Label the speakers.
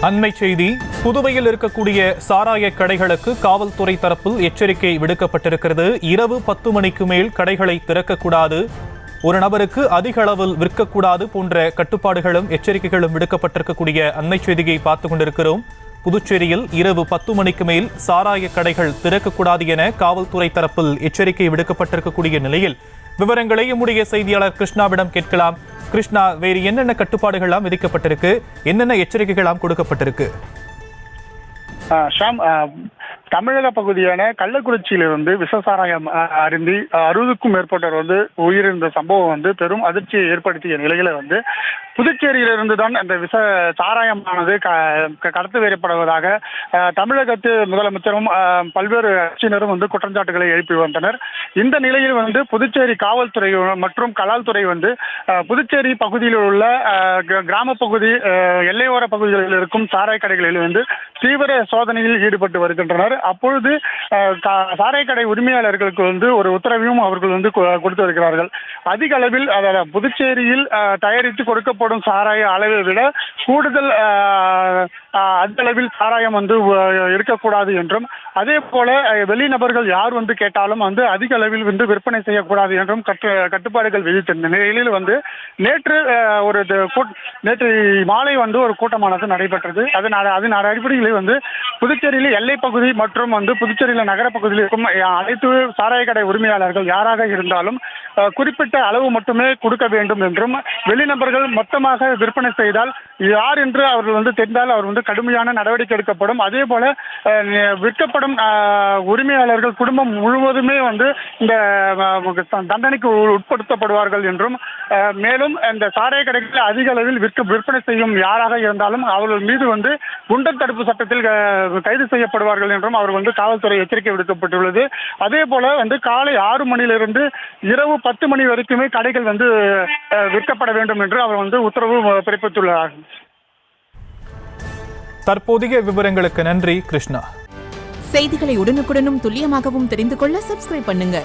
Speaker 1: அண்மை செய்தி. புதுவையில் இருக்கக்கூடிய சாராய கடைகளுக்கு காவல்துறை தரப்பில் எச்சரிக்கை விடுக்கப்பட்டிருக்கிறது. இரவு 10 மணிக்கு மேல் கடைகளை திறக்கக்கூடாது, ஒரு நபருக்கு அதிக அளவில் விற்கக்கூடாது போன்ற கட்டுப்பாடுகளும் எச்சரிக்கைகளும் விடுக்கப்பட்டிருக்கக்கூடிய அண்மை செய்தியை பார்த்துக் கொண்டிருக்கிறோம். புதுச்சேரியில் இரவு 10 மணிக்கு மேல் சாராய கடைகள் திறக்கக்கூடாது என காவல்துறை தரப்பில் எச்சரிக்கை விடுக்கப்பட்டிருக்கக்கூடிய நிலையில் விவரங்களை நம்முடைய செய்தியாளர் கிருஷ்ணாவிடம் கேட்கலாம். கிருஷ்ணா, வேறு என்னென்ன கட்டுப்பாடுகள்லாம் விதிக்கப்பட்டிருக்கு, என்னென்ன எச்சரிக்கைகள்லாம் கொடுக்கப்பட்டிருக்கு?
Speaker 2: ஷாம், தமிழக பகுதியான கள்ளக்குறிச்சியிலிருந்து விஷசாராயம் அருந்தி 60க்கும் மேற்பட்டவர் உயிரிழந்த சம்பவம் பெரும் அதிர்ச்சியை ஏற்படுத்திய நிலையில புதுச்சேரியிலிருந்து தான் அந்த விஷ சாராயமானது கடத்து வரப்படுவதாக தமிழகத்து முதலமைச்சரும் பல்வேறு கட்சியினரும் குற்றச்சாட்டுகளை எழுப்பி வந்தனர். இந்த நிலையில் புதுச்சேரி காவல்துறை மற்றும் கலால்துறை புதுச்சேரி பகுதியில் உள்ள கிராம பகுதி எல்லையோர பகுதிகளில் இருக்கும் சாராய கடைகளில் தீவிர சோதனையில் ஈடுபட்டு வருகின்றனர். அப்பொழுது சாராய கடை உரிமையாளர்களுக்கு ஒரு உத்தரவையும் அவர்கள் கொடுத்து வருகிறார்கள். அதிக அளவில் புதுச்சேரியில் தயாரித்து கொடுக்கப்படும் சாராய அளவை விட கூடுதல் அளவில் சாராயம் இருக்கக்கூடாது என்றும், அதே போல வெளிநபர்கள் யார் கேட்டாலும் அதிக அளவில் விற்பனை செய்யக்கூடாது என்றும் கட்டுப்பாடுகள் விதித்திருந்த நிலையில் நேற்று மாலை ஒரு கூட்டமானது நடைபெற்றது. அதன் அடிப்படையில் புதுச்சேரியில் எல்லை பகுதி மற்றும் புதுச்சேரியில் நகர பகுதியில் இருக்கும் அனைத்து சாராய கடை உரிமையாளர்கள் யாராக இருந்தாலும் குறிப்பிட்ட அளவு மட்டுமே கொடுக்க வேண்டும் என்றும், வெளிநபர்கள் மொத்தமாக விற்பனை செய்தால் யார் என்று அவர்கள் தெரிந்தால் அவர் கடுமையான நடவடிக்கை எடுக்கப்படும். அதே போல விற்கப்படும் உரிமையாளர்கள் குடும்பம் முழுவதுமே இந்த தண்டனைக்கு உட்படுத்தப்படுவார்கள் என்றும், மேலும் இந்த சாராய கடைகளில் அதிக அளவில் விற்பனை செய்யும் யாராக இருந்தாலும் அவர்கள் மீது குண்டர் தடுப்பு சட்டத்தில் கைது செய்யப்படுவார்கள் என்றும் அவர் காவல்துறை எச்சரிக்கை விடுக்கப்பட்டுள்ளது. அதே போல காலை 6 மணியிலிருந்து இரவு 10 மணி வரைக்குமே கடைகள் விற்கப்பட வேண்டும் என்று அவர் உத்தரவு பிறப்பித்துள்ளார்.
Speaker 1: தற்போதைய விவரங்களுக்கு நன்றி கிருஷ்ணா.
Speaker 3: செய்திகளை உடனுக்குடனும் துல்லியமாகவும் தெரிந்து கொள்ள சப்ஸ்கிரைப் பண்ணுங்க.